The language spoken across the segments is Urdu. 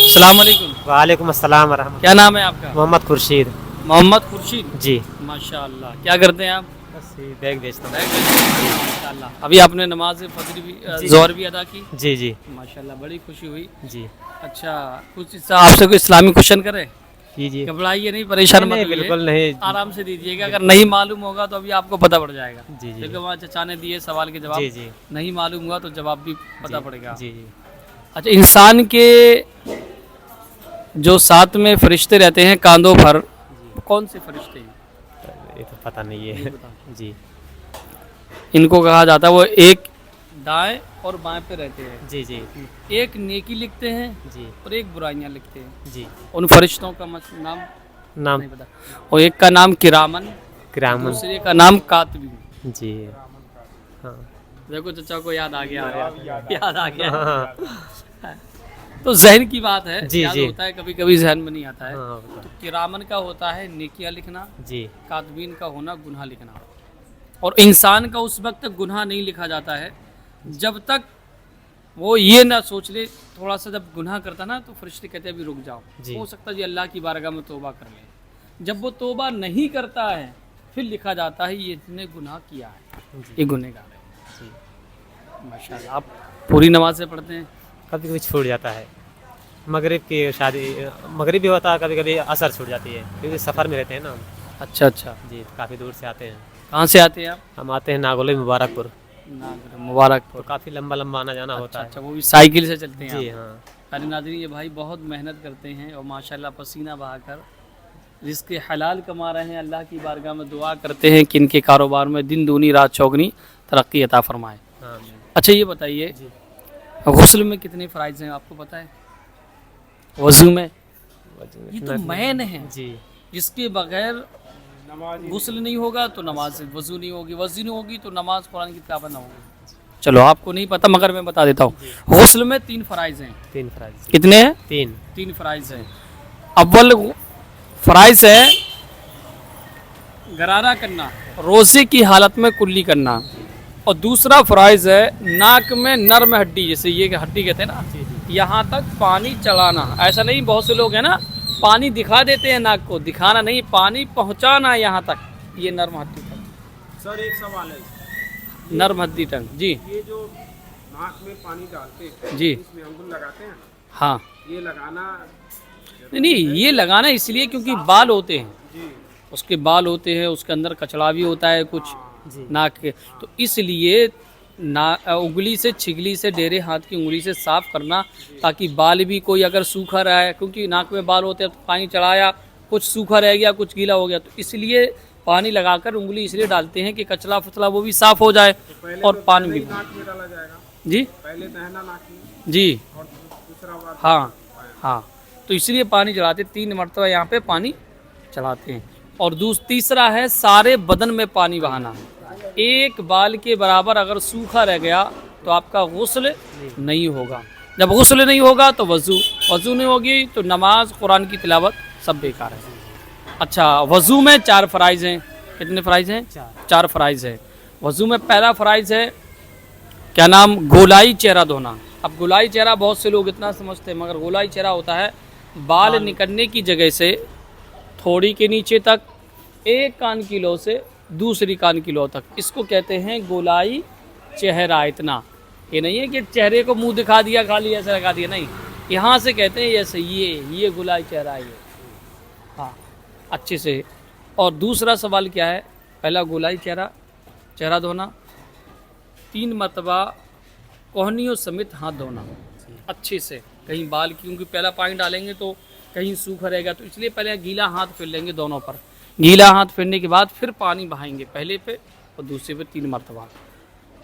السلام علیکم. وعلیکم السلام ورحمۃ کیا نام ہے آپ کا؟ اللہ. محمد خورشید. محمد خورشید. جی ماشاء اللہ. کیا کرتے ہیں آپ؟ بس بیگ بیچتا ہوں. ماشاء اللہ. ابھی آپ نے نماز فجر بھی ظہر بھی ادا کی؟ جی جی ماشاء اللہ بڑی خوشی ہوئی. جی اچھا کچھ آپ سے کوئی اسلامی کوشچن کرے؟ کیجیے. گھبرائیے نہیں، پریشان مت نہیں ہوئیے، بالکل نہیں. آرام سے دیجیے گا. اگر نہیں معلوم ہوگا تو ابھی آپ کو پتہ پڑ جائے گا. جی جی کیونکہ وہاں چچا نے دیے سوال کے جواب. جی جی نہیں معلوم ہوا تو جواب بھی پتہ پڑے گا. جی جی اچھا انسان کے جو ساتھ میں فرشتے رہتے ہیں کاندھوں پر، کون سے فرشتے ہیں؟ یہ تو پتہ نہیں ہے. جی ان کو کہا جاتا ہے وہ ایک دائیں اور بائیں پہ رہتے ہیں. جی جی ایک نیکی لکھتے ہیں جی اور ایک برائیاں لکھتے ہیں. جی ان فرشتوں کا نام نام نہیں پتا. اور ایک کا نام کرامن، کرامن. دوسرے کا نام کاتبین. جی ہاں دیکھو چچا کو یاد آ گیا. یاد آ گیا. ہاں تو ذہن کی بات ہے. جی یاد جی ہوتا ہے کبھی کبھی ذہن میں نہیں آتا ہے. ہاں تو کرامن کا ہوتا ہے نیکیاں لکھنا، جی کاتبین کا ہونا گناہ لکھنا. اور انسان کا اس وقت تک گناہ نہیں لکھا جاتا ہے جب تک وہ یہ نہ سوچ لے. تھوڑا سا جب گناہ کرتا نا تو فرشتے کہتے ہیں ابھی رک جاؤ، جی. ہو سکتا ہے جی اللہ کی بارگاہ میں توبہ کر لے. جب وہ توبہ نہیں کرتا ہے پھر لکھا جاتا ہے یہ اس نے گناہ کیا ہے، یہ گنہگار ہے. جی ماشاء اللہ. آپ پوری نمازیں پڑھتے ہیں؟ کبھی کبھی چھوٹ جاتا ہے. مغرب کی شادی مغرب بھی ہوتا ہے، کبھی کبھی عصر چھوٹ جاتی ہے کیونکہ سفر میں رہتے ہیں نا ہم. اچھا اچھا. جی کافی دور سے آتے ہیں. کہاں سے آتے ہیں آپ؟ ہم آتے ہیں ناگولوی مبارک پور. مبارک تو کافی لمبا لمبا آنا جانا ہوتا ہے. اچھا وہ بھی سائیکل سے چلتے ہیں؟ جی ہاں. ارے ناظرین یہ بھائی بہت محنت کرتے ہیں اور ماشاءاللہ پسینہ بہا کر رزق حلال کما رہے ہیں. اللہ کی بارگاہ میں دعا کرتے ہیں کہ ان کے کاروبار میں دن دونی رات چوگنی ترقی عطا فرمائے. اچھا یہ بتائیے غسل میں کتنے فرائض ہیں آپ کو پتہ ہے؟ وضو میں یہ تو مین ہے. جی جس کے بغیر غسل نہیں ہوگا تو نماز وضو نہیں ہوگی، وضو نہیں ہوگی تو نماز قرآن کی تلاوت نہ ہوگی. چلو آپ کو نہیں پتہ مگر میں بتا دیتا ہوں. غسل میں 3 فرائض ہیں. 3 فرائض. کتنے ہیں؟ 3 فرائض ہیں. اول فرائض ہے غرارہ کرنا، روزے کی حالت میں کلی کرنا. اور دوسرا فرائض ہے ناک میں نرم ہڈی، جیسے یہ ہڈی کہتے ہیں نا، یہاں تک پانی چڑھانا. ایسا نہیں بہت سے لوگ ہیں نا پانی دکھا دیتے ہیں، ناک کو دکھانا نہیں، پانی پہنچانا یہاں تک. یہ نرم ہڈی تک. سر ایک سوال ہے. نرم ہڈی تک. جی یہ جو ناک میں پانی ڈالتے ہیں جی اس میں انگل لگاتے ہیں، ہاں. یہ لگانا نہیں یہ لگانا اس لیے کیونکہ بال ہوتے ہیں، جی اس کے بال ہوتے ہیں، اس کے اندر کچڑا بھی ہوتا ہے کچھ ناک کے. تو اس لیے انگلی سے چھگلی سے ڈیرے ہاتھ کی انگلی سے صاف کرنا تاکہ بال بھی کوئی اگر سوکھا رہا ہے، کیونکہ ناک میں بال ہوتے ہیں تو پانی چڑھایا کچھ سوکھا رہ گیا کچھ گیلا ہو گیا، تو اس لیے پانی لگا کر انگلی اس لیے ڈالتے ہیں کہ کچرا فچلا وہ بھی صاف ہو جائے اور پانی بھی. ناک میں ڈالا جائے گا. جی پہلے دہنا ناک میں جی اور دوسرا بار ہاں ہاں. تو اس لیے پانی چڑھاتے 3 مرتبہ یہاں پہ پانی چڑھاتے ہیں. اور تیسرا ہے سارے بدن میں پانی بہانا. ایک بال کے برابر اگر سوکھا رہ گیا تو آپ کا غسل نہیں ہوگا. جب غسل نہیں ہوگا تو وضو نہیں ہوگی تو نماز قرآن کی تلاوت سب بیکار ہے. اچھا وضو میں 4 فرائض ہیں. کتنے فرائض ہیں؟ 4 فرائض ہیں. وضو میں پہلا فرائض ہے کیا نام؟ گولائی چہرہ دھونا. اب گولائی چہرہ بہت سے لوگ اتنا سمجھتے ہیں مگر گولائی چہرہ ہوتا ہے بال نکلنے کی جگہ سے تھوڑی کے نیچے تک ایک کان کی لو سے دوسری کان کی لو تک. اس کو کہتے ہیں گولائی چہرہ. اتنا یہ نہیں ہے کہ چہرے کو منہ دکھا دیا خالی ایسے لگا دیا، نہیں، یہاں سے کہتے ہیں ایسے یہ گولائی چہرہ ہے. ہاں اچھے سے. اور دوسرا سوال کیا ہے؟ پہلا گولائی چہرہ دھونا، 3 مرتبہ کوہنیوں سمیت ہاتھ دھونا اچھے سے. کہیں بال کیونکہ پہلا پانی ڈالیں گے تو کہیں سوکھا رہے گا تو اس لیے پہلے گیلا ہاتھ پھیر لیں گے دونوں پر. گیلا ہاتھ پھیرنے کے بعد پھر پانی بہائیں گے پہلے پہ اور دوسرے پہ 3 مرتبہ.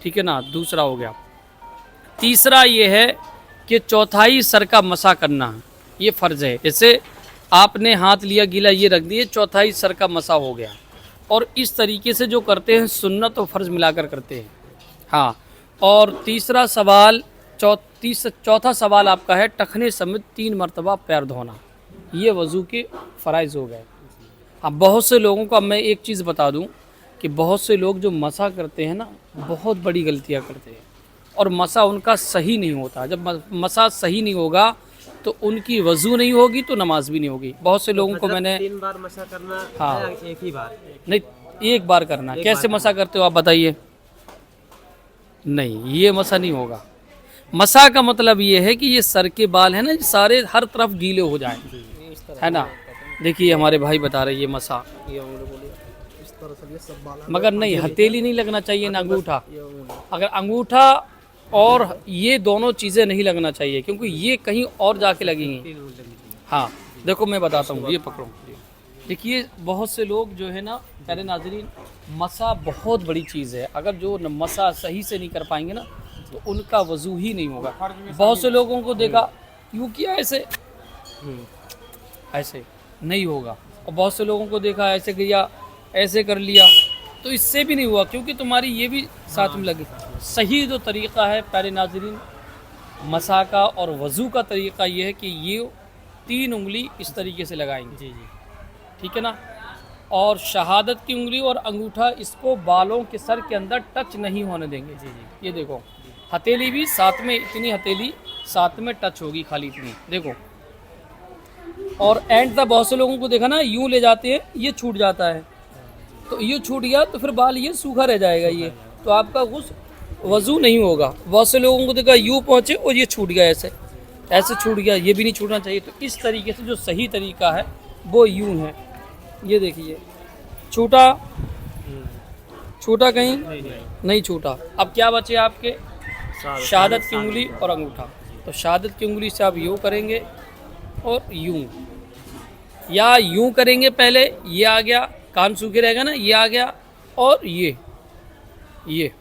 ٹھیک ہے نا؟ دوسرا ہو گیا. تیسرا یہ ہے کہ چوتھائی سر کا مسح کرنا، یہ فرض ہے. جیسے آپ نے ہاتھ لیا گیلا یہ رکھ دیے، چوتھائی سر کا مسح ہو گیا. اور اس طریقے سے جو کرتے ہیں سنت و فرض ملا کر کرتے ہیں. ہاں. اور تیسرا سوال چوتھا سوال آپ کا ہے ٹخنے سمیت 3 مرتبہ پیر دھونا. یہ وضو کے فرائض ہو گئے. اب بہت سے لوگوں کو اب میں ایک چیز بتا دوں کہ بہت سے لوگ جو مسح کرتے ہیں نا بہت بڑی غلطیاں کرتے ہیں اور مسح ان کا صحیح نہیں ہوتا. جب مسح صحیح نہیں ہوگا تو ان کی وضو نہیں ہوگی تو نماز بھی نہیں ہوگی. بہت سے لوگوں کو میں نے 3 بار مسح کرنا ہاں. ہے ایک ہی بار؟ نہیں ایک بار کرنا. کیسے مسح کرتے ہو آپ بتائیے؟ نہیں یہ مسح نہیں ہوگا. مسح کا مطلب یہ ہے کہ یہ سر کے بال ہیں نا سارے ہر طرف گیلے ہو جائیں, ہے نا. دیکھیے ہمارے بھائی بتا رہے یہ مسح, مگر نہیں ہتھیلی نہیں لگنا چاہیے نا انگوٹھا. اگر انگوٹھا اور یہ دونوں چیزیں نہیں لگنا چاہیے کیونکہ یہ کہیں اور جا کے لگیں گی. ہاں دیکھو میں بتاتا ہوں, یہ پکڑو. دیکھیے بہت سے لوگ جو ہے نا پیارے ناظرین, مسح بہت بڑی چیز ہے. اگر جو مسح صحیح سے نہیں کر پائیں گے نا تو ان کا وضو ہی نہیں ہوگا. بہت سے لوگوں کو دیکھا یوں کیا ایسے ایسے نہیں ہوگا, اور بہت سے لوگوں کو دیکھا ایسے کیا ایسے کر لیا تو اس سے بھی نہیں ہوا کیونکہ تمہاری یہ بھی ساتھ میں لگی. صحیح جو طریقہ ہے پیارے ناظرین مسح کا اور وضو کا طریقہ یہ ہے کہ یہ 3 انگلی اس طریقے سے لگائیں گے, ٹھیک ہے نا. اور شہادت کی انگلی اور انگوٹھا اس کو بالوں کے سر کے اندر ٹچ نہیں ہونے دیں گے. یہ دیکھو ہتھیلی بھی ساتھ میں, اتنی ہتھیلی ساتھ میں ٹچ ہوگی خالی اتنی, دیکھو. اور اینڈ تک بہت سے لوگوں کو دیکھا نا یوں لے جاتے ہیں, یہ چھوٹ جاتا ہے تو یہ چھوٹ گیا تو پھر بال یہ سوکھا رہ جائے گا, یہ تو آپ کا وضو نہیں ہوگا. بہت سے لوگوں کو دیکھا یوں پہنچے اور یہ چھوٹ گیا ایسے ایسے چھوٹ گیا, یہ بھی نہیں چھوٹنا چاہیے. تو اس طریقے سے جو صحیح طریقہ ہے وہ یوں ہے. یہ دیکھیے چھوٹا چھوٹا کہیں نہیں چھوٹا. اب کیا بچے آپ کے؟ شہادت کی انگلی اور انگوٹھا. تو شہادت کی انگلی سے آپ یوں کریں گے اور یوں, یا یوں کریں گے پہلے, یہ آ گیا کان سوکھے رہے گا نا, یہ آ گیا اور یہ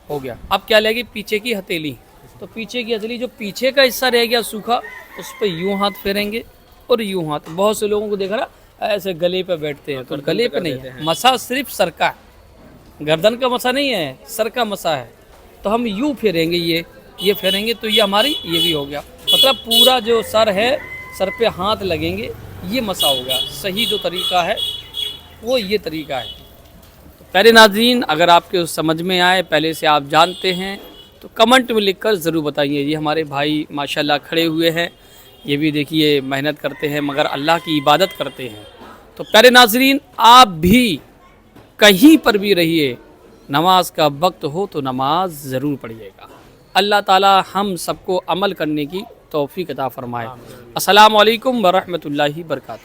ہو گیا. اب کیا لگے پیچھے کی ہتھیلی, تو پیچھے کی ہتھیلی جو پیچھے کا حصہ رہ گیا سوکھا اس پہ یوں ہاتھ پھیریں گے اور یوں ہاتھ. بہت سے لوگوں کو دیکھا نا ایسے گلے پہ بیٹھتے ہیں, تو گلے پہ نہیں ہے. مسح صرف سر کا ہے, گردن کا مسح نہیں ہے, سر کا مسح ہے. تو ہم یوں پھیریں گے, یہ پھیریں گے تو یہ ہماری یہ بھی ہو گیا. مطلب پورا جو سر ہے سر پہ ہاتھ لگیں گے, یہ مسح ہو گیا. صحیح جو طریقہ ہے وہ یہ طریقہ ہے. پیارے ناظرین اگر آپ کے سمجھ میں آئے, پہلے سے آپ جانتے ہیں تو کمنٹ میں لکھ کر ضرور بتائیے. یہ ہمارے بھائی ماشاءاللہ کھڑے ہوئے ہیں, یہ بھی دیکھیے محنت کرتے ہیں مگر اللہ کی عبادت کرتے ہیں. تو پیارے ناظرین آپ بھی کہیں پر بھی رہیے, نماز کا وقت ہو تو نماز ضرور پڑھیے گا. اللہ تعالی ہم سب کو عمل کرنے کی توفیق عطا فرمائے. السلام علیکم ورحمۃ اللہ وبرکاتہ.